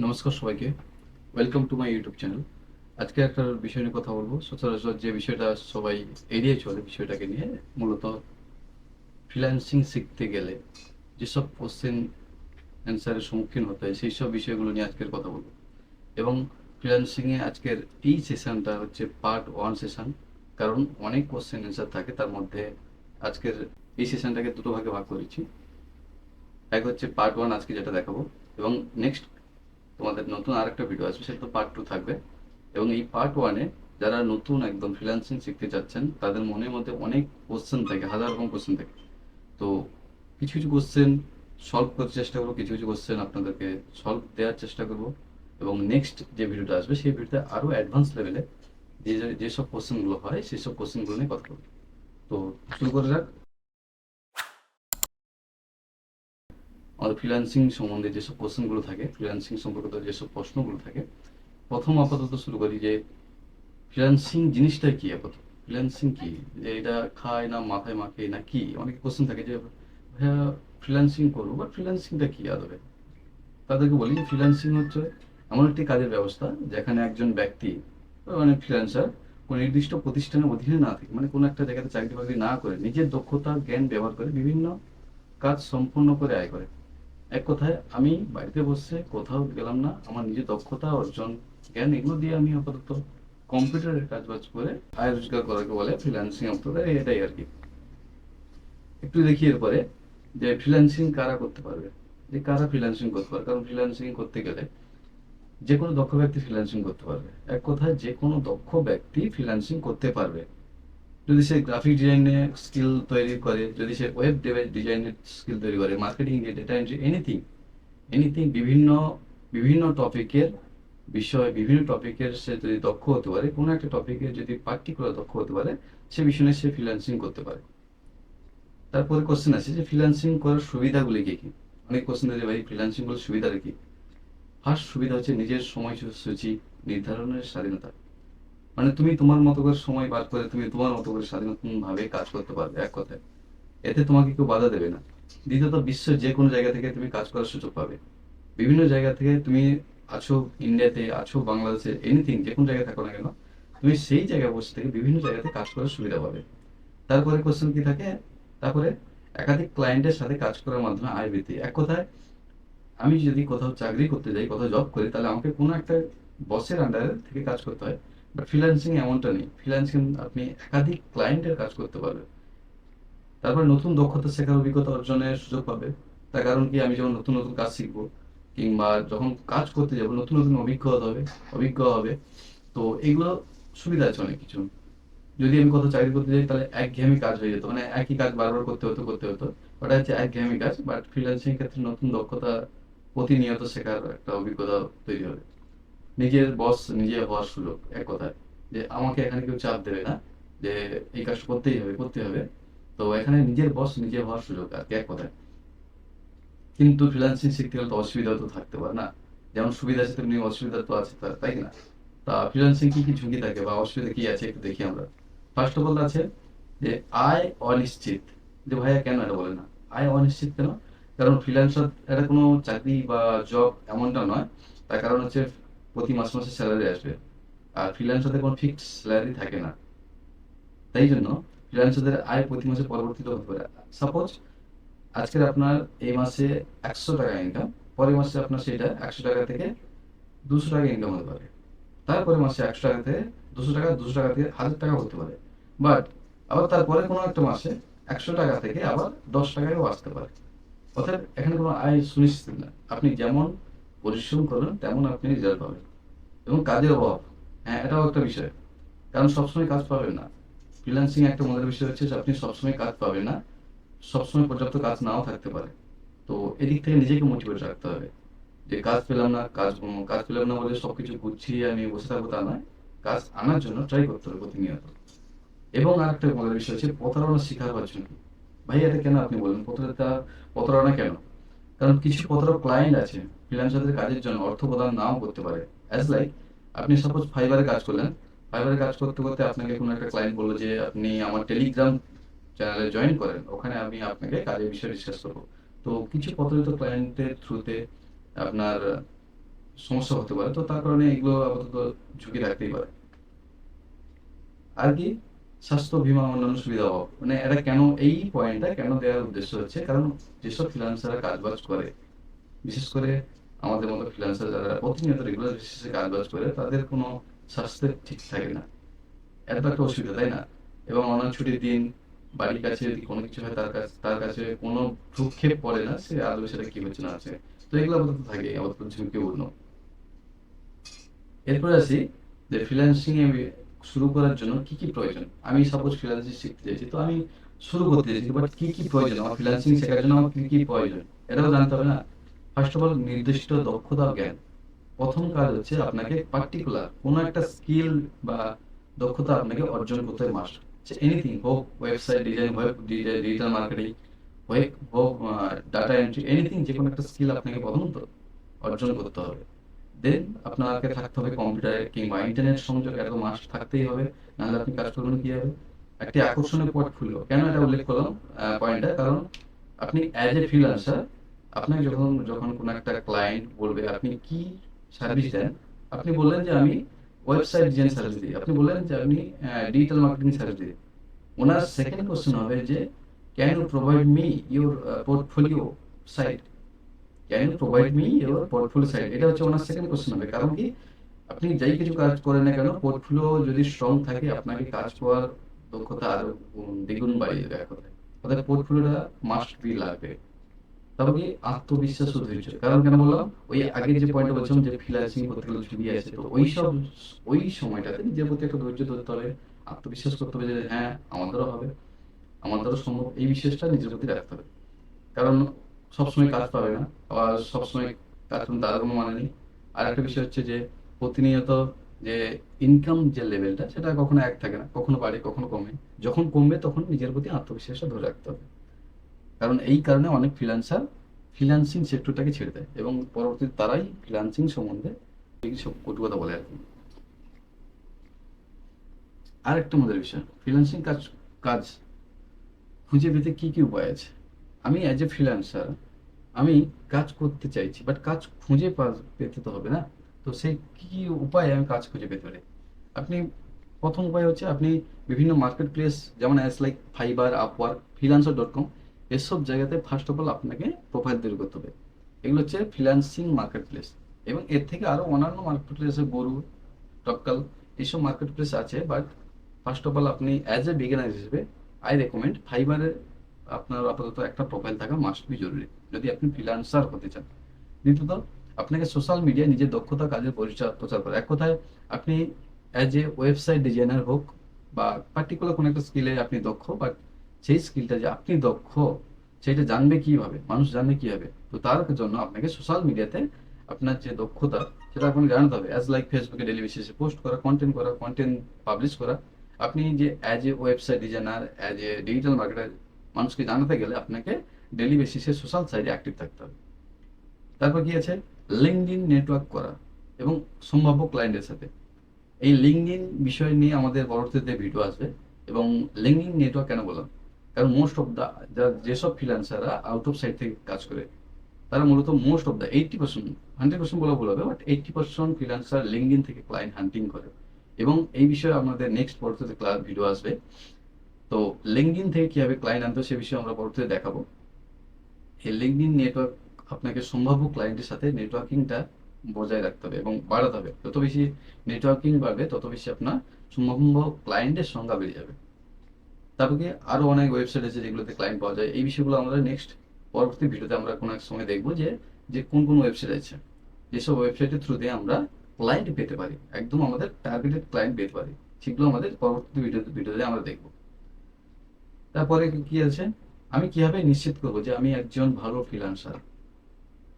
নমস্কার সবাইকে। Welcome to my YouTube channel. আজকে একটা বিষয় নিয়ে কথা বলবো। সচরাচর যে বিষয়টা সবাই এড়িয়ে চলে, বিষয়টাকে নিয়ে মূলত ফ্রিল্যান্সিং শিখতে গেলে যেসব কোশ্চেন অ্যান্সারের সম্মুখীন হতে হয় সেই সব বিষয়গুলো নিয়ে আজকের কথা বলবো। এবং ফ্রিল্যান্সিংয়ে আজকের এই সেশনটা হচ্ছে পার্ট ওয়ান সেশন, কারণ অনেক কোশ্চেন অ্যান্সার থাকে। তার মধ্যে আজকের এই সেশনটাকে দুটো ভাগে ভাগ করেছি। এক হচ্ছে পার্ট ওয়ান আজকে যেটা দেখাবো, এবং নেক্সট তোমাদের নতুন আরেকটা ভিডিও আসবে, সেটা তো পার্ট টু থাকবে। এবং এই পার্ট ওয়ানে যারা নতুন একদম ফ্রিল্যান্সিং শিখতে চাচ্ছেন তাদের মনের মধ্যে অনেক কোশ্চেন থাকে, হাজার রকম কোশ্চেন থাকে। তো কিছু কিছু কোশ্চেন সলভ করতে চেষ্টা করবো, কিছু কিছু কোশ্চেন আপনাদেরকে সলভ দেওয়ার চেষ্টা করবো। এবং নেক্সট যে ভিডিওটা আসবে সেই ভিডিওতে আরও অ্যাডভান্স লেভেলে যেসব কোশ্চেনগুলো হয় সেই সব কোশ্চেনগুলো নিয়ে কথা বলবো। তো শুরু করে যাক। আমাদের ফ্রিল্যান্সিং সম্বন্ধে যেসব কোশ্চেনগুলো থাকে, ফ্রিল্যান্সিং সম্পর্কিত যেসব প্রশ্নগুলো থাকে, প্রথম আপাতত শুরু করি যে ফ্রিল্যান্সিং জিনিসটা কি আপাতত? ফ্রিল্যান্সিং কি? যে এটা খায় না মাথায় মাখে না কি? অনেকে কোশ্চেন থাকে যে ভাইয়া ফ্রিল্যান্সিং করবো, বাট ফ্রিল্যান্সিংটা কি আদবে? তাদেরকে বলি যে ফ্রিল্যান্সিং হচ্ছে এমন একটি কাজের ব্যবস্থা যেখানে একজন ব্যক্তি, মানে ফ্রিল্যান্সার, কোনো নির্দিষ্ট প্রতিষ্ঠানের অধীনে না থাকে, মানে কোনো একটা জায়গাতে চাকরি বাকরি না করে নিজের দক্ষতা জ্ঞান ব্যবহার করে বিভিন্ন কাজ সম্পূর্ণ করে আয় করে। এক কথায় আমি বাড়িতে বসে কোথাও গেলাম না, আমার নিজের দক্ষতা অর্জন, জ্ঞান এগুলো দিয়ে আমি আপাতত কম্পিউটারের কাজ বাজ করে আয় রোজগার করাকে বলে ফ্রিল্যান্সিং আপাতত। এটাই আর কি। একটু দেখি এরপরে যে ফ্রিল্যান্সিং কারা করতে পারবে, যে কারা ফ্রিল্যান্সিং করতে পারবে। কারণ ফ্রিল্যান্সিং করতে গেলে যে কোনো দক্ষ ব্যক্তি ফ্রিল্যান্সিং করতে পারবে। এক কথায় যে কোনো দক্ষ ব্যক্তি ফ্রিল্যান্সিং করতে পারবে। যদি সে গ্রাফিক ডিজাইনে স্কিল তৈরি করে, যদি সে ওয়েব ডিজাইনের স্কিল তৈরি করে, marketing, data entry, anything anything, বিভিন্ন বিভিন্ন টপিকের বিষয়, বিভিন্ন টপিকের সে যদি দক্ষ হতে পারে, কোনো একটা টপিকে যদি পার্টিকুলার দক্ষ হতে পারে, সে বিষয় নিয়ে সে ফ্রিল্যান্সিং করতে পারে। তারপরে কোশ্চেন আছে যে ফ্রিল্যান্সিং করার সুবিধাগুলি কি কি। অনেক কোশ্চেন আছে ভাই ফ্রিল্যান্সিং করার সুবিধাটা কি। ফার্স্ট সুবিধা হচ্ছে নিজের সময়সূচি নির্ধারণের স্বাধীনতা। মানে তুমি তোমার মতো করে সময় বার করে তুমি তোমার মতো করে স্বাধীনভাবে কাজ করতে পারবে, এক কথায়। এতে তোমাকে কেউ বাধা দেবে না। দ্বিতীয়ত, বিশ্বের যে কোনো জায়গা থেকে তুমি কাজ করার সুযোগ পাবে। বিভিন্ন জায়গা থেকে তুমি আছো, ইন্ডিয়াতে আছো, বাংলাদেশে, এনিথিং যে কোনো জায়গায় থাকো না কেন, তুমি সেই জায়গায় বসে থেকে বিভিন্ন জায়গাতে কাজ করার সুবিধা পাবে। তারপরে কোশ্চেন কি থাকে, তারপরে একাধিক ক্লায়েন্টের সাথে কাজ করার মাধ্যমে আয় বৃদ্ধি। এক কথায় আমি যদি কোথাও চাকরি করতে যাই, কোথাও জব করি, তাহলে আমাকে কোনো একটা বসের আন্ডারে থেকে কাজ করতে হয়। বাট ফ্রিল্যান্সিং এমনটা নেই। ফ্রিল্যান্সিং আপনি একাধিক ক্লায়েন্টের কাজ করতে পারবেন। তারপরে নতুন দক্ষতা শেখার অভিজ্ঞতা অর্জনের সুযোগ পাবে। তার কারণ কি, আমি যখন নতুন নতুন কাজ শিখবো কিংবা যখন কাজ করতে যাবো, নতুন নতুন অভিজ্ঞ হবে। তো এগুলো সুবিধা আছে অনেক কিছু। যদি আমি কোথাও চাকরি করতে যাই তাহলে একঘেয়েমি কাজ হয়ে যেত, মানে একই কাজ বারবার করতে হতো। ওটা হচ্ছে একঘেয়েমি কাজ। বাট ফ্রিল্যান্সিং ক্ষেত্রে নতুন দক্ষতা প্রতিনিয়ত শেখার একটা অভিজ্ঞতা তৈরি হবে। নিজের বস নিজে হওয়ার সুযোগ, এক কথায় যে আমাকে এখানে কেউ চাপ দেবে না যে এই কাজ করতেই হবে। তো এখানে নিজের বস নিজে হওয়ার সুযোগ আর কি, এক কথায়। কিন্তু ফ্রিল্যান্সিং শিখতে গেলে তো অসুবিধা তো থাকতে পারে না। যেমন সুবিধা আছে তেমনি অসুবিধা তো আছে, তাই না? তা ফ্রিল্যান্সিং কি কি ঝুঁকি থাকে বা অসুবিধা কি আছে একটু দেখি আমরা। ফার্স্ট অফ অল আছে যে আয় অনিশ্চিত। যে ভাইয়া কেন এটা বলে না, আয় অনিশ্চিত কেন? কারণ ফ্রিল্যান্সার এটা কোনো চাকরি বা জব এমনটা নয়। তার কারণ হচ্ছে প্রতি মাসে মাসে স্যালারি আসবে। আর ফ্রিল্যান্সারদের কোনো ফিক্সড স্যালারি থাকে না। তাই জন্য ফ্রিল্যান্সারদের আয় প্রতি মাসে পরিবর্তিত হতে পারে। সাপোজ আজকের আপনার এই মাসে 100 টাকা ইনকাম, পরের মাসে আপনার সেটা 100 টাকা থেকে 200 টাকা ইনকাম হতে পারে। তারপরে মাসে 100 টাকা থেকে 200 টাকা, 200 টাকা থেকে 1000 টাকা হতে পারে। বাট আবার তারপরে কোনো একটা মাসে 100 টাকা থেকে আবার 10 টাকায়ও আসতে পারে। অর্থাৎ এখানে কোনো আয় সুনিশ্চিত না। আপনি যেমন পরিশ্রম করবেন তেমন আপনি রেজাল্ট পাবেন। এবং কাজের অভাব, হ্যাঁ এটাও একটা বিষয়। কারণ সবসময় কাজ পাবেন না। ফ্রিল্যান্সিং একটা মজার বিষয় হচ্ছে যে আপনি সবসময় কাজ পাবেন না, সবসময় পর্যাপ্ত কাজ নাও থাকতে পারে। তো এদিক থেকে নিজেকে মোটিভেট রাখতে হবে যে কাজ পেলাম না বলে সবকিছু গুছিয়ে আমি বসে থাকবো তা নয়। কাজ আনার জন্য ট্রাই করতে হবে প্রতিনিয়ত। এবং আরেকটা মজার বিষয় হচ্ছে প্রতারণা শিকার হওয়ার জন্য। ভাই এটা কেন আপনি বলেন প্রতারণা কেন? কারণ কিছু প্রতারক ক্লায়েন্ট আছে ফ্রিল্যান্সারদের কাজের জন্য অর্থ প্রদান নাও করতে পারে। অ্যাজ লাইক, আপনি সাপোজ ফাইবারে কাজ করলেন, ফাইবারে কাজ করতে করতে আপনাকে কোনো একটা ক্লায়েন্ট বললো যে আপনি আমার টেলিগ্রাম চ্যানেলে জয়েন করেন, ওখানে আমি আপনাকে কাজের বিষয়ে ডিসকাস করবো। তো কিছু প্রতারিত ক্লায়েন্টের থ্রুতে আপনার সমস্যা হতে পারে, তো তার কারণে এগুলো আপাতত ঝুঁকি রাখতেই পারে। আর কি, স্বাস্থ্য বীমা অন্যান্য সুবিধা অভাব, মানে এটা কেন, এই পয়েন্টটা কেন দেওয়ার উদ্দেশ্য হচ্ছে কারণ যেসব ফ্রিল্যান্সাররা কাজবাজ করে, বিশেষ করে আমাদের মতো ফ্রিল্যান্সার যারা প্রতিনিয়ত রেগুলার বেসিসে কাজবাজ করে, তাদের কোনো স্বাস্থ্যের ঠিক থাকে না। এটা তো একটা অসুবিধা, তাই না? এবং অন্যান্য ছুটির দিন বাড়ির কাছে যদি কোনো কিছু হয়, তার কাছে কোনো ভ্রুক্ষেপ পড়ে না, সে আদৌ সেটা কি হচ্ছে না আছে। তো এগুলো আপাতত থাকে, আপাতত ঝুঁকিপূর্ণ। এরপরে আসি যে ফ্রিল্যান্সিং এ শুরু করার জন্য কি কি প্রয়োজন। আমি সাপোজ ফ্রিল্যান্সিং শিখতে চাইছি, তো আমি শুরু করতে চাইছি, বাট কি কি প্রয়োজন আমার ফ্রিল্যান্সিং শেখার জন্য, আমার কি কি প্রয়োজন এটাও জানতে হবে না? ফার্স্ট অফ অল নির্দিষ্ট দক্ষতা ও জ্ঞান। প্রথম কাজ হচ্ছে আপনাকে পার্টিকুলার কোনো একটা স্কিল বা দক্ষতা আপনাকে অর্জন করতে হবে, মাস্ট। এনিথিং হোক, ওয়েবসাইট ডিজাইন হোক, ডিজিটাল মার্কেটিং হোক, ডাটা এন্ট্রি, এনিথিং, যে কোনো একটা স্কিল আপনাকে প্রথমত অর্জন করতে হবে। দেন আপনাকে থাকতে হবে কম্পিউটারে কিংবা ইন্টারনেট সংযোগ, এটা তো মাস্ট থাকতেই হবে, নাহলে আপনি কাজ করবেন কিভাবে? একটি আকর্ষণীয় পোর্টফোলিও, কেন এটা উল্লেখ করলাম পয়েন্টটা, কারণ আপনি অ্যাজ এ ফ্রিল্যান্সার, আপনাকে যখন যখন কোনো একটা ক্লায়েন্ট বলবে আপনি কি সার্ভিস দেন, আপনি বললেন যে আমি ওয়েবসাইট ডিজাইন সার্ভিস দিই, আপনি বললেন যে আপনি ডিজিটাল মার্কেটিং সার্ভিস দিই, ওনার সেকেন্ড কোশ্চেন হবে যে can you provide me your portfolio site, can you provide me your portfolio site, এটা হচ্ছে ওনার সেকেন্ড কোশ্চেন হবে। কারণ কি, আপনি যাই কিছু কাজ করেন না কেন, পোর্টফোলিও যদি স্ট্রং থাকে, আপনাকে কাজ করার দক্ষতা আরো দ্বিগুণ বাড়িয়ে দেবে এক কথায়। অর্থাৎ পোর্টফোলিওটা মাস্ট বি লাগবে। তবে কি, আত্মবিশ্বাস ও ধৈর্য, কারণ কেন বললাম, ওই আগের যে পয়েন্টটা বলছিলাম যে ফ্রিল্যান্সিং করতে গেলে ঝুঁকি আছে, তো ওই সময়টাতে নিজের প্রতি একটা ধৈর্য ধরতে হবে, আত্মবিশ্বাস করতে হবে যে হ্যাঁ আমাদেরও হবে, আমাদেরও সম্ভব, এই বিশ্বাসটা নিজের প্রতি রাখতে হবে। কারণ সবসময় কাজ পাবে না, আবার সবসময় কাজ করুন তার কোনো মানে নেই। আর একটা বিষয় হচ্ছে যে প্রতিনিয়ত যে ইনকাম যে লেভেলটা, সেটা কখনো এক থাকে না, কখনো বাড়ে কখনো কমে। যখন কমবে তখন নিজের প্রতি আত্মবিশ্বাসটা ধরে রাখতে হবে। কারণ এই কারণে অনেক ফ্রিল্যান্সার ফ্রিল্যান্সিং সেক্টরটাকে ছেড়ে দেয় এবং পরবর্তীতে তারাই ফ্রিল্যান্সিং সম্বন্ধে এই সব কটু কথা বলে আর কি। আর একটা মজার বিষয়, ফ্রিল্যান্সিং কাজ কাজ খুঁজে পেতে কি কি উপায় আছে। আমি অ্যাজ এ ফ্রিল্যান্সার, আমি কাজ করতে চাইছি, বাট কাজ খুঁজে পেতে তো হবে না। তো সেই কি কি উপায়ে আমি কাজ খুঁজে পেতে পারি? আপনি, প্রথম উপায় হচ্ছে আপনি বিভিন্ন মার্কেট প্লেস, যেমন অ্যাজ লাইক ফাইবার, আপওয়ার্ক, ফ্রিল্যান্সার.com, এসব জায়গাতে ফার্স্ট অফ অল আপনাকে প্রোফাইল তৈরি করতে হবে। এগুলো হচ্ছে ফ্রিল্যান্সিং মার্কেট প্লেস। এবং এর থেকে আরও অন্যান্য মার্কেট প্লেসে গরু, টপকাল, এইসব মার্কেট প্লেস আছে, বাট ফার্স্ট অফ অল আপনি অ্যাজ এ বিগিনার হিসেবে আই রেকমেন্ড ফাইবারে আপনার আপাতত একটা প্রোফাইল থাকা মাস্ট বি জরুরি, যদি আপনি ফ্রিল্যান্সার হতে চান। দ্বিতীয়ত, আপনাকে সোশ্যাল মিডিয়ায় নিজের দক্ষতা কাজের পরিচয় প্রচার করা। এক কথায়, আপনি অ্যাজ এ ওয়েবসাইট ডিজাইনার হোক বা পার্টিকুলার কোনো একটা স্কিলে আপনি দক্ষ, বাট সেই স্কিলটা যে আপনি দক্ষ, সেটা জানবে কিভাবে, মানুষ জানবে কিভাবে? তো তার জন্য আপনাকে সোশ্যাল মিডিয়াতে আপনার যে দক্ষতা, সেটা আপনাকে জানাতে হবে। অ্যাজ লাইক ফেসবুকে ডেলি বেসিসে পোস্ট করা, কন্টেন্ট পাবলিশ করা। আপনি যে as a website designer, as a digital marketer, মানুষকে জানাতে গেলে আপনাকে ডেলি বেসিসে সোশ্যাল সাইটে অ্যাক্টিভ থাকতে হবে। তারপর কি আছে, লিঙ্কডইন নেটওয়ার্ক করা এবং সম্ভাব্য ক্লায়েন্টের সাথে। এই লিঙ্কডইন বিষয় নিয়ে আমাদের পরবর্তীতে ভিডিও আসবে। এবং লিঙ্কডইন নেটওয়ার্ক কেন বললাম, কারণ মোস্ট অফ দ্য যেসব ফ্রিল্যান্সাররা আউট অফ সাইট থেকে কাজ করে, তারা মূলত মোস্ট অফ দ্য 80%, 100% বলা ভুল হবে, বাট 80% ফ্রিল্যান্সার লিঙ্কডইন থেকে ক্লায়েন্ট হান্টিং করে। এবং এই বিষয়ে আমাদের নেক্সট পরবর্তীতে ক্লাস ভিডিও আসবে। তো লিঙ্কডইন থেকে কিভাবে ক্লায়েন্ট আনতে হয় সে বিষয়ে আমরা পরবর্তীতে দেখাবো। এই লিঙ্কডইন নেটওয়ার্ক, আপনাকে সম্ভাব্য ক্লায়েন্টের সাথে নেটওয়ার্কিংটা বজায় রাখতে হবে এবং বাড়াতে হবে। যত বেশি নেটওয়ার্কিং বাড়বে, তত বেশি আপনার সম্ভাব্য ক্লায়েন্টের সংখ্যা বেড়ে যাবে। তারপরে আরো অনেক ওয়েবসাইট আছে যেগুলোতে ক্লায়েন্ট পাওয়া যায়, এই বিষয়গুলো আমরা নেক্সট পরবর্তী ভিডিওতে আমরা কোনো এক সময় দেখবো যে যে কোন কোন ওয়েবসাইট আছে, যেসব ওয়েবসাইটের থ্রুতে আমরা ক্লায়েন্ট পেতে পারি, একদম আমাদের টার্গেটেড ক্লায়েন্ট পেতে পারি, সেগুলো আমাদের পরবর্তী ভিডিওতে আমরা দেখবো। তারপরে কি আছে, আমি কিভাবে নিশ্চিত করবো যে আমি একজন ভালো ফ্রিল্যান্সার?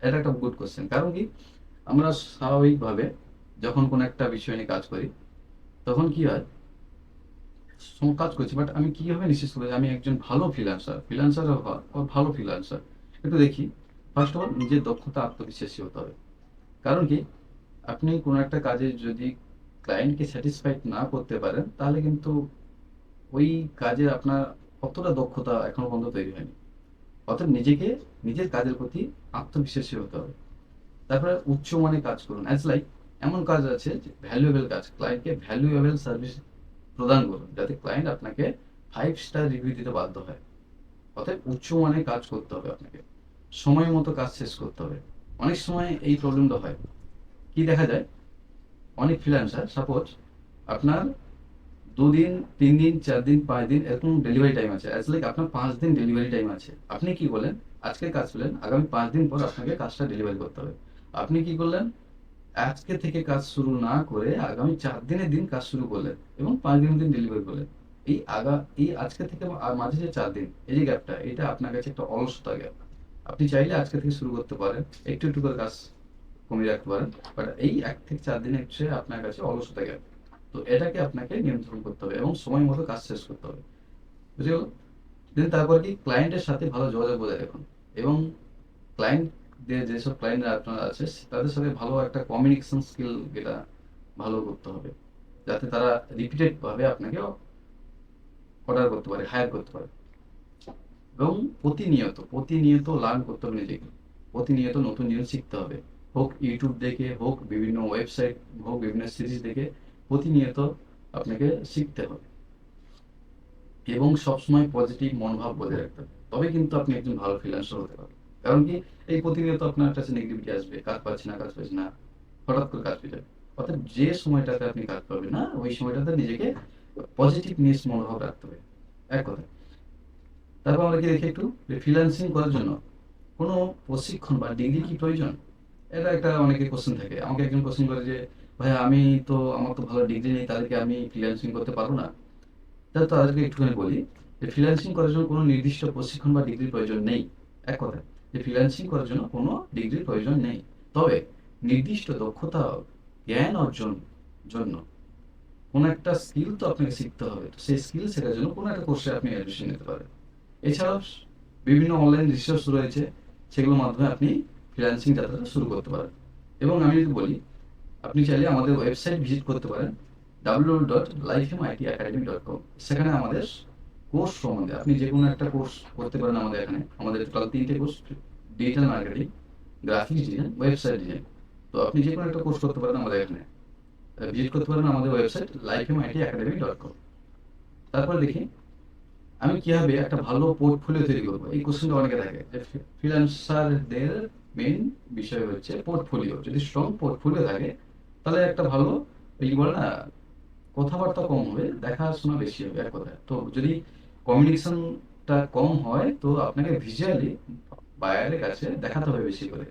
এটা একটা গুড কোশ্চেন। কারণ কি, আমরা স্বাভাবিকভাবে যখন কোনো একটা বিষয় নিয়ে কাজ করি, তখন কি হয়, কাজ করছি, বাট আমি কিভাবে নিশ্চিত করবো যে আমি একজন ভালো ফ্রিল্যান্সার ভালো ফ্রিল্যান্সার? একটু দেখি। ফার্স্ট অফ অল, নিজের দক্ষতা, আত্মবিশ্বাসী হতে হবে। কারণ কি, আপনি কোনো একটা কাজে যদি ক্লায়েন্টকে স্যাটিসফাইড না করতে পারেন, তাহলে কিন্তু ওই কাজে আপনার অতটা দক্ষতা এখনো পর্যন্ত তৈরি হয়নি। অর্থাৎ নিজেকে, নিজের কাজের প্রতি আত্মবিশ্বাসী হতে হবে। তারপরে উচ্চমানের কাজ করুন, অ্যাজ লাইক এমন কাজ আছে যে ভ্যালুয়েবল কাজ, ক্লায়েন্টকে ভ্যালুয়েবল সার্ভিস প্রদান করুন যাতে ক্লায়েন্ট আপনাকে 5 স্টার রিভিউ দিতে বাধ্য হয়। অতএব উচ্চমানের কাজ করতে হবে আপনাকে, সময় মতো কাজ শেষ করতে হবে। অনেক সময় এই প্রবলেমটা হয়, কি দেখা যায়, অনেক ফ্রিল্যান্সার সাপোজ আপনার 2 দিন, 3 দিন, 4 দিন, 5 দিন এরকম ডেলিভারি টাইম আছে, অ্যাজ লাইক আপনার 5 দিন ডেলিভারি টাইম আছে। আপনি কি করলেন, আজকে কাজ করলেন, আগামী 5 দিন পর আপনাকে কাজটা ডেলিভারি করতে হবে। আপনি কি করলেন, আজকে থেকে কাজ শুরু না করে আগামী 4 দিনের দিন কাজ শুরু করলেন এবং 5 দিনের দিন ডেলিভারি করলেন। এই আজকে থেকে আর মাঝে যে 4 দিন, এই যে গ্যাপটা, এটা আপনার কাছে একটা অলসতা গ্যাপ। আপনি চাইলে আজকে থেকে শুরু করতে পারেন, একটু একটু করে কাজ কমিয়ে রাখতে পারেন, বাট এই 1 থেকে 4 দিন হচ্ছে আপনার কাছে অলসতা গ্যাপ। তো এটাকে আপনাকে নিয়ন্ত্রণ করতে হবে এবং সময় মতো কাজ শেষ করতে হবে, বুঝে গেল? দেন তারপর কি, ক্লায়েন্টের সাথে ভালো যোগাযোগ বজায় রাখুন এবং ক্লায়েন্টদের, যেসব ক্লায়েন্টরা আপনার আছে তাদের সাথে ভালো একটা কমিউনিকেশন স্কিল যেটা ভালো করতে হবে, যাতে তারা রিপিটেড ভাবে আপনাকে অর্ডার করতে পারে, হায়ার করতে পারে। এবং প্রতিনিয়ত প্রতিনিয়ত লার্ন করতে হবে নিজেকে, প্রতিনিয়ত নতুন জিনিস শিখতে হবে, হোক ইউটিউব দেখে, হোক বিভিন্ন ওয়েবসাইট, হোক বিভিন্ন সিরিজ দেখে, প্রতিনিয়ত আপনাকে শিখতে হবে এবং সবসময় পজিটিভ মনোভাব বজায় রাখতে হবে। তবে কিন্তু আপনি একজন ভালো ফ্রিল্যান্সার হতে পারবেন। কারণ কি, এই প্রতিনিয়ত আপনার কাছে নেগেটিভিটি আসবে, কাজ পাচ্ছি না, কাজ পাচ্ছি না, হঠাৎ করে কাজ পেয়ে যাবে। অর্থাৎ যে সময়টাতে আপনি কাজ পাবেন না, ওই সময়টাতে নিজেকে পজিটিভনেস মনোভাব রাখতে হবে, এক কথা। তারপর আমরা কি দেখি একটু, যে ফ্রিল্যান্সিং করার জন্য কোনো প্রশিক্ষণ বা ডিগ্রি কি প্রয়োজন? এটা একটা অনেকের কোশ্চেন থাকে। আমাকে একজন কোশ্চেন করে যে, ভাই আমি তো, আমার তো ভালো ডিগ্রি নেই, তাদেরকে আমি ফ্রিল্যান্সিং করতে পারবো না? তাহলে তাদেরকে একটুখানি বলি যে ফ্রিল্যান্সিং করার জন্য কোনো নির্দিষ্ট প্রশিক্ষণ বা ডিগ্রির প্রয়োজন নেই। এক কথায়, যে ফ্রিল্যান্সিং করার জন্য কোনো ডিগ্রির প্রয়োজন নেই। তবে নির্দিষ্ট দক্ষতা, জ্ঞান অর্জন জন্য কোনো একটা স্কিল তো আপনাকে শিখতে হবে। তো সেই স্কিল শেখার জন্য কোনো একটা কোর্সে আপনি অ্যাডমিশন নিতে পারেন। এছাড়াও বিভিন্ন অনলাইন রিসোর্স রয়েছে, সেগুলোর মাধ্যমে আপনি ফ্রিল্যান্সিং যাত্রাটা শুরু করতে পারেন। এবং আমি যদি বলি, আপনি চাইলে আমাদের ওয়েবসাইট ভিজিট করতে পারেন, www.lifemitacademy.com। সেখানে আমাদের কোর্স সম্বন্ধে, আপনি যে কোনো একটা কোর্স করতে পারেন আমাদের এখানে। আমাদের টোটাল 3টে course: digital marketing, graphics design, website design. তো আপনি যে কোনো একটা কোর্স করতে পারেন আমাদের এখানে, ভিজিট করতে পারেন আমাদের ওয়েবসাইট lifemitacademy.com। তারপরে দেখি, আমি কিভাবে একটা ভালো পোর্টফোলিও তৈরি করবো, এই কোশ্চেনটা অনেকে থাকে যে ফ্রিল্যান্সারদের মেইন বিষয় হচ্ছে পোর্টফোলিও। যদি স্ট্রং পোর্টফোলিও থাকে তাহলে একটা ভালো, এই বলে না, কথাবার্তা কম হবে, দেখাশোনা বেশি হবে, এক কথায়। তো যদি কমিউনিকেশনটা কম হয়, তো আপনাকে ভিজুয়ালি বায়ারের কাছে দেখাতে হবে বেশি করে।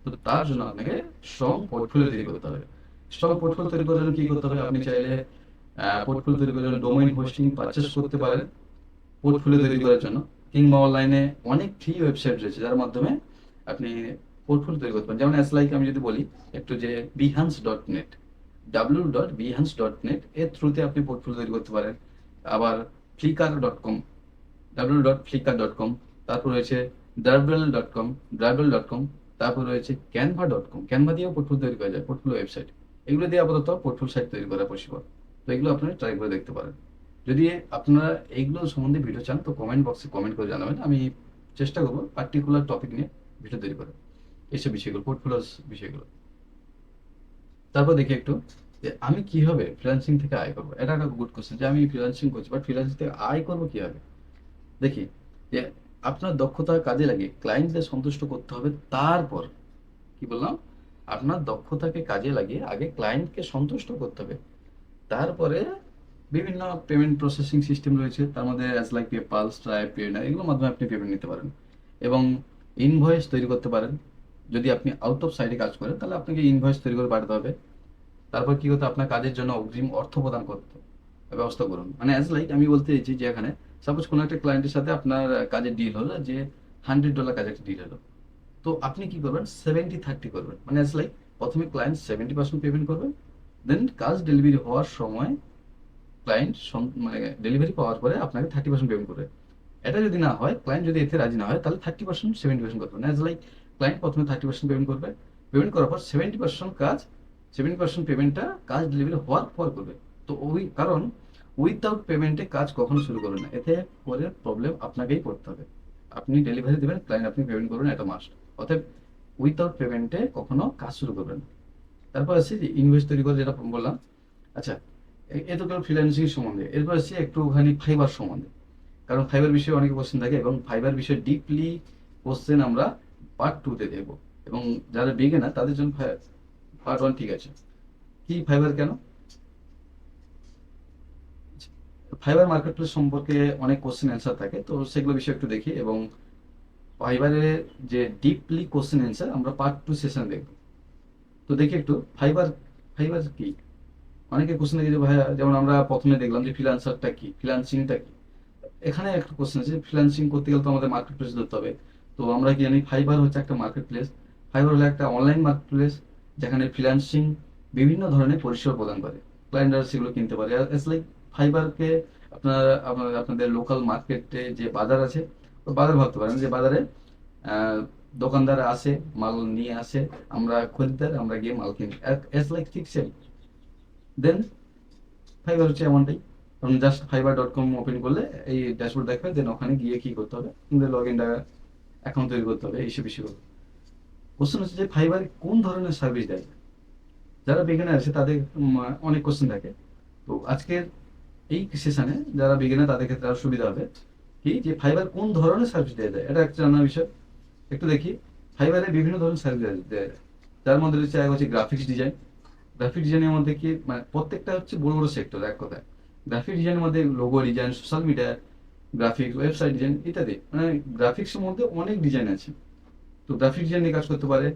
তো তার জন্য আপনাকে স্ট্রং পোর্টফোলিও তৈরি করতে হবে। স্ট্রং পোর্টফোলিও তৈরি করার জন্য কি করতে হবে, আপনি চাইলে পোর্টফোলিও তৈরি করার জন্য ডোমেইন হোস্টিং পারচেস করতে পারেন পোর্টফোলিও তৈরি করার জন্য, কিংবা অনলাইনে অনেক ফ্রি ওয়েবসাইট রয়েছে যার মাধ্যমে আপনি পোর্টফোলিও তৈরি করতে পারেন। যেমন অ্যাজ লাইক আমি যদি বলি একটু, যে behance.net, www.behance.net এর থ্রুতে আপনি পোর্টফোলিও তৈরি করতে পারেন। আবার flickr.com, www.flickr.com, তারপর রয়েছে dribbble.com, dribbble.com, তারপর রয়েছে canva.com, ক্যানভা দিয়েও পোর্টফোলিও তৈরি করা যায়, পোর্টফোলিও ওয়েবসাইট। এগুলো দিয়ে আপাতত পোর্টফোলিও সাইট তৈরি করা পসিবল। তো এগুলো আপনারা ট্রাই করে দেখতে পারেন। যদি আপনারা এইগুলো সম্বন্ধে ভিডিও চান, তো কমেন্ট বক্সে কমেন্ট করে জানাবেন, আমি চেষ্টা করবো পার্টিকুলার টপিক নিয়ে ভিডিও তৈরি করার, এইসব বিষয়গুলো, পোর্টফোলিওস বিষয়গুলো। তারপর দেখি একটু, যে আমি কিভাবে ফ্রিল্যান্সিং থেকে আয় করবো। এটা একটা গুড কোশ্চেন, যে আমি ফ্রিল্যান্সিং করছি, বাট ফ্রিল্যান্সিং থেকে আয় করবো কিভাবে। দেখি, যে আপনার দক্ষতা কাজে লাগিয়ে ক্লায়েন্টদের সন্তুষ্ট করতে হবে। তারপর কি বললাম, আপনার দক্ষতাকে কাজে লাগিয়ে আগে ক্লায়েন্টকে সন্তুষ্ট করতে হবে। তারপরে বিভিন্ন পেমেন্ট প্রসেসিং সিস্টেম রয়েছে, তার মধ্যে অ্যাজ লাইক পেপাল, স্ট্রাইপ, পেওনা, এগুলোর মাধ্যমে আপনি পেমেন্ট নিতে পারেন এবং ইনভয়েস তৈরি করতে পারেন। যদি আপনি আউট অফ সাইডে কাজ করেন, তাহলে আপনাকে ইনভয়েস তৈরি করে পাঠাতে হবে। তারপর কি করতে, আপনার কাজের জন্য অগ্রিম অর্থ প্রদান করতে ব্যবস্থা করুন। মানে অ্যাজ লাইক আমি বলতে চাইছি যে এখানে সাপোজ কোনো একটা ক্লায়েন্টের সাথে আপনার কাজের ডিল হলো, যে $100 কাজের একটা ডিল হলো, তো আপনি কি করবেন, 70-30 করবেন। মানে অ্যাজ লাইক প্রথমে ক্লায়েন্ট 70% পেমেন্ট করবেন, দেন কাজ ডেলিভারি হওয়ার সময় ক্লায়েন্ট মানে ডেলিভারি পাওয়ার পরে আপনাকে 30% পেমেন্ট করবে। এটা যদি না হয়, ক্লায়েন্ট যদি এতে রাজি না হয়, তাহলে 30% 70% করবে না। অ্যাজ লাইক ক্লায়েন্ট প্রথমে 30% পেমেন্ট করবে, পেমেন্ট করার পর 70% কাজ, 70% পেমেন্টটা কাজ ডেলিভারি হওয়ার পর করবে। তো ওই কারণ, উইথাউট পেমেন্টে কাজ কখনো শুরু করবে না, এতে পরে প্রবলেম আপনাকেই পড়তে হবে। আপনি ডেলিভারি দেবেন, ক্লায়েন্ট আপনি পেমেন্ট করবেন, এটা মাস্ট। অতএব উইথাউট পেমেন্টে কখনো কাজ শুরু করবেন না। তারপর আছে যে ইনভয়েস তৈরি করে, যেটা বললাম। আচ্ছা, এ তো গেল ফ্রিল্যান্সিং সম্বন্ধে। এরপর আছে একটুখানি ফাইবার সম্বন্ধে, কারণ ফাইবার বিষয়ে অনেক কোশ্চেন থাকে এবং ফাইবার বিষয়ে ডিপলি কোশ্চেন আমরা পার্ট 2-তে দেব। এবং যারা বিগিনার তাদের জন্য পার্ট 1 ঠিক আছে। কি ফাইবার কেন? ফাইবার মার্কেট প্লেস সম্পর্কে অনেক কোশ্চেন অ্যান্সার থাকে, তো সেগুলো বিষয়ে একটু দেখি। এবং ফাইবারের যে ডিপলি কোশ্চেন অ্যান্সার আমরা পার্ট 2 সেশন দেখব। তো দেখি একটু ফাইবার। ফাইবার কি? অনেকে কোশ্চেন দেখি যে ভাইয়া, যেমন আমরা প্রথমে দেখলাম যে ফ্রিল্যান্সারটা কি, ফ্রিল্যান্সিংটা কি। এখানে একটা কোশ্চেন আছে, ফ্রিল্যান্সিং করতে গেলে তো আমাদের মার্কেট প্লেস ধরতে হবে। তো আমরা কি জানি, ফাইবার হচ্ছে একটা মার্কেট প্লেস। ফাইবার হলো একটা অনলাইন মার্কেট প্লেস, যেখানে ফ্রিল্যান্সিং বিভিন্ন ধরনের পরিষেবা প্রদান করে। ক্লায়েন্টরা সেগুলো কিনতে পারে। ইটস লাইক ফাইবারকে আপনাদের লোকাল মার্কেটে যে বাজার আছে, তো বাজার ভাবতে পারেন যে বাজারে আহ, দোকানদার আসে, মাল নিয়ে আসে, আমরা খরিদ্দার, আমরা গিয়ে মাল কিনি। ইটস লাইক ঠিক সেম। দেন ফাইবার হচ্ছে এমনটাই। আপনি জাস্ট fiverr.com ওপেন করলে এই ড্যাশবোর্ড দেখবে, দেন ওখানে গিয়ে কি করতে হবে, লগ ইন অ্যাকাউন্ট তৈরি করতে হবে, এইসব বিষয়গুলো। কোশ্চেন হচ্ছে যে ফাইবার কোন ধরনের সার্ভিস দেয়। যারা বিগিনার আছে তাদের অনেক কোশ্চেন থাকে। তো আজকের এই সেশনে যারা বিগিনার তাদের ক্ষেত্রে আরো সুবিধা হবে কি, যে ফাইবার কোন ধরনের সার্ভিস দেওয়া যায়, এটা একটা জানার বিষয়। একটু দেখি। ফাইবারে বিভিন্ন ধরনের সার্ভিস দেওয়া যায়, যার মধ্যে রয়েছে এক হচ্ছে গ্রাফিক্স ডিজাইন। গ্রাফিক ডিজাইনের মধ্যে কি, মানে প্রত্যেকটা হচ্ছে বড় বড় সেক্টর এক কথায়। গ্রাফিক ডিজাইনের মধ্যে logo design, social media graphics, website design ইত্যাদি, মানে গ্রাফিক্সের মধ্যে অনেক ডিজাইন আছে। তো গ্রাফিক ডিজাইন নিয়ে কাজ করতে পারে,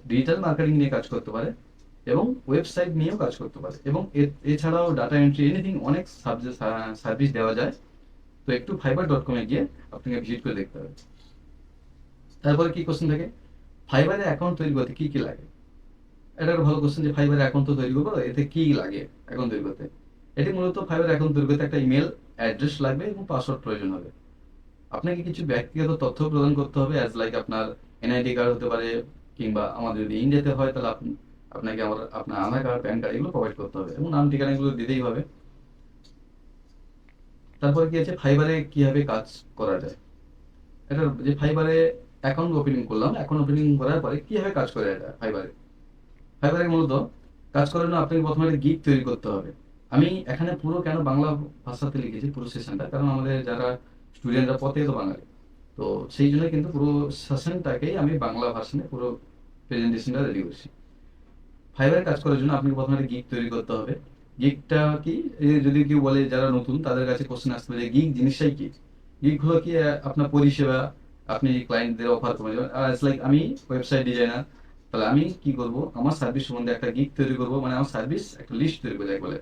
ডিজিটাল মার্কেটিং নিয়ে কাজ করতে পারে, এবং ওয়েবসাইট নিয়েও কাজ করতে পারে, এবং এছাড়াও ডাটা এন্ট্রি, এনিথিং, অনেক সার্ভিস দেওয়া যায়। তো একটু fiverr.com-এ গিয়ে আপনাকে ভিজিট করে দেখতে হবে। তারপরে কি কোশ্চেন থাকে, ফাইবারে অ্যাকাউন্ট তৈরি করতে কি কি লাগে। এটা একটা ভালো কোশ্চেন, যে ফাইবার অ্যাকাউন্ট তো তৈরি করবো, এতে কি লাগে অ্যাকাউন্ট তৈরি করতে। এটি মূলত ফাইবার অ্যাকাউন্ট তৈরি করতে একটা ইমেল অ্যাড্রেস লাগবে এবং পাসওয়ার্ড প্রয়োজন হবে। আপনাকে কিছু ব্যক্তিগত তথ্য প্রদান করতে হবে, অ্যাজ লাইক আপনার এনআইডি কার্ড হতে পারে, কিংবা আমাদের যদি ইন্ডিয়াতে হয় তাহলে আপনাকে আপনার আধার কার্ড, প্যান কার্ড, এগুলো প্রোভাইড করতে হবে, এবং নাম ঠিকানা এগুলো দিতেই হবে। তারপরে কি আছে, ফাইবারে কিভাবে কাজ করা যায়। এটা যে ফাইবারে অ্যাকাউন্ট ওপেনিং করলাম, অ্যাকাউন্ট ওপেনিং করার পরে কিভাবে কাজ করে এটা ফাইবারে। ফাইবারে মূলত কাজ করার জন্য আপনাকে প্রথমে একটা গিগ তৈরি করতে হবে। আমি এখানে পুরো কেন বাংলা ভাষাতে লিখেছি পুরো সেশনটা, কারণ আমাদের যারা স্টুডেন্টরা প্রত্যেকে তো বাঙালি। তো সেই জন্য কিন্তু পুরো সেশনটাকেই আমি বাংলা ভাষণে পুরো প্রেজেন্টেশনটা রেডি করছি। ফাইবারে কাজ করার জন্য আপনাকে প্রথমে একটা গিগ তৈরি করতে হবে। গিগটা কি, যদি কেউ বলে যারা নতুন তাদের কাছে কোশ্চেন আসতে পারে, গিগ জিনিসটাই কি। গিগ হলো কি, আপনার পরিষেবা আপনি ক্লায়েন্টদের অফার করবেন। ইটস লাইক আমি ওয়েবসাইট ডিজাইনার, তাহলে আমি কি করব, আমার সার্ভিস সম্বন্ধে একটা গিগ তৈরি করব, মানে আমার সার্ভিস একটা লিস্ট তৈরি করে বলে।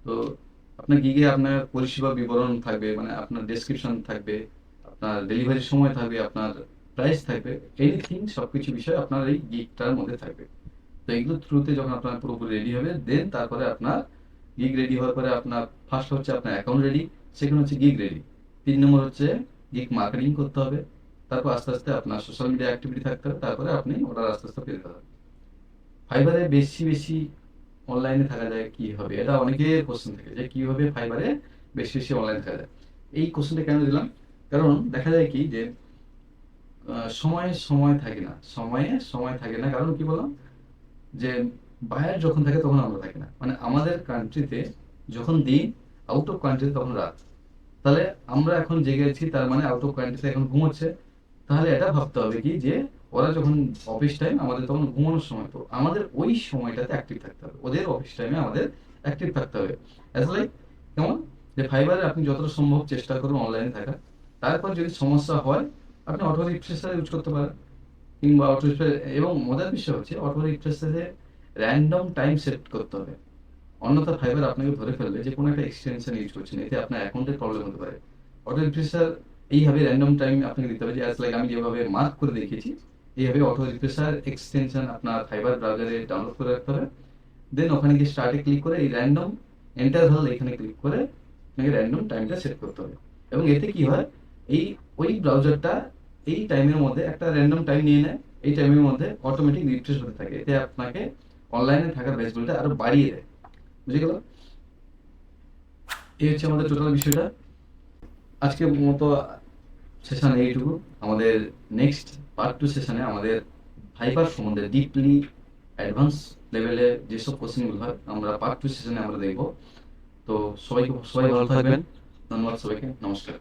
তো আপনার গিগে আপনার পরিষেবা বিবরণ থাকবে, মানে আপনার ডেসক্রিপশন থাকবে, আপনার ডেলিভারির সময় থাকবে, আপনার প্রাইস থাকবে, এনিথিং সবকিছু বিষয় আপনার এই গিগটার মধ্যে থাকবে। তো এগুলো থ্রুতে যখন আপনার পুরোপুরি রেডি হবে, দেন তারপরে আপনার গিগ রেডি হওয়ার পরে আপনার ফার্স্ট হচ্ছে আপনার অ্যাকাউন্ট রেডি, সেকেন্ড হচ্ছে গিগ রেডি, 3 নম্বর হচ্ছে গিগ মার্কেটিং করতে হবে। তারপর আস্তে আস্তে আপনার সোশ্যাল মিডিয়া অ্যাক্টিভিটি থাকতে হবে, তারপরে আপনি অর্ডার আস্তে আস্তে পেতে হবে। ফাইবারে বেশি বেশি অনলাইনে থাকা যায় কি হবে, এটা অনেকের কোশ্চেন থাকে যে কিভাবে ফাইবারে বেশি বেশি অনলাইনে থাকা যায়। এই কোশ্চেনটা কেন দিলাম, কারণ দেখা যায় কি যে সময়ে সময় থাকে না, সময়ে সময় থাকে না, কারণ কি বললাম, যে বায়ার যখন থাকে তখন আমরা থাকি না, মানে আমাদের কান্ট্রিতে যখন দিন, আউট অফ কান্ট্রিতে তখন রাত। তাহলে আমরা এখন জেগে আছি, তার মানে আউট অফ কান্ট্রিতে এখন ঘুমোচ্ছে। তাহলে এটা ভাবতে হবে কি, যে ওরা যখন অফিস টাইম, আমাদের তখন ঘুমানোর সময়, তো আমাদের ওই সময়টাতে অ্যাক্টিভ থাকতে হবে, ওদের অফিস টাইমে আমাদের অ্যাক্টিভ থাকতে হবে। অ্যাজ লাইক কেমন, যে ফাইবারে আপনি যতটা সম্ভব চেষ্টা করুন অনলাইনে থাকা। তারপর যদি সমস্যা হয়, আপনি অটো রিফ্রেশার ইউজ করতে পারেন, কিংবা অটো রিফ্রেশ। এবং মজার বিষয় হচ্ছে অটো রিফ্রেশারে র্যান্ডম টাইম সেট করতে হবে, অন্যথা ফাইবার আপনাকে ধরে ফেলবে যে কোনো একটা এক্সটেনশন ইউজ করছেন, এতে আপনার অ্যাকাউন্টের প্রবলেম হতে পারে। অটো রিফ্রেশার এইভাবে র্যান্ডম টাইম আপনাকে দিতে হবে, যে অ্যাজ লাইক আমি যেভাবে মার্ক করে দেখিয়েছি, এইভাবে অটো রিফ্রেশার এক্সটেনশন আপনার ফাইবার ব্রাউজারে ডাউনলোড করে রাখতে হবে। দেন ওখানে গিয়ে স্টার্টে ক্লিক করে এই র্যান্ডম ইন্টারভাল এখানে ক্লিক করে আপনাকে র্যান্ডম টাইমটা সেট করতে হবে। এবং এতে কি হয়, এই ওই ব্রাউজারটা এই টাইমের মধ্যে একটা র্যান্ডম টাইম নিয়ে নেয়, এই টাইমের মধ্যে অটোমেটিক রিফ্রেশ হতে থাকে, এতে আপনাকে অনলাইনে থাকার বেসগুলোটা আরো বাড়িয়ে দেয়। বুঝে গেল? এই হচ্ছে আমাদের টোটাল বিষয়টা। আজকের মতো সেশন এইটুকু। আমাদের নেক্সট পার্ট 2 সেশনে আমাদের ফাইবার সম্বন্ধে ডিপলি অ্যাডভান্স লেভেলে যেসব কোশ্চেনগুলো হয় আমরা পার্ট 2 সেশনে আমরা দেখব। তো সবাই ভালো থাকবেন। ধন্যবাদ সবাইকে, নমস্কার।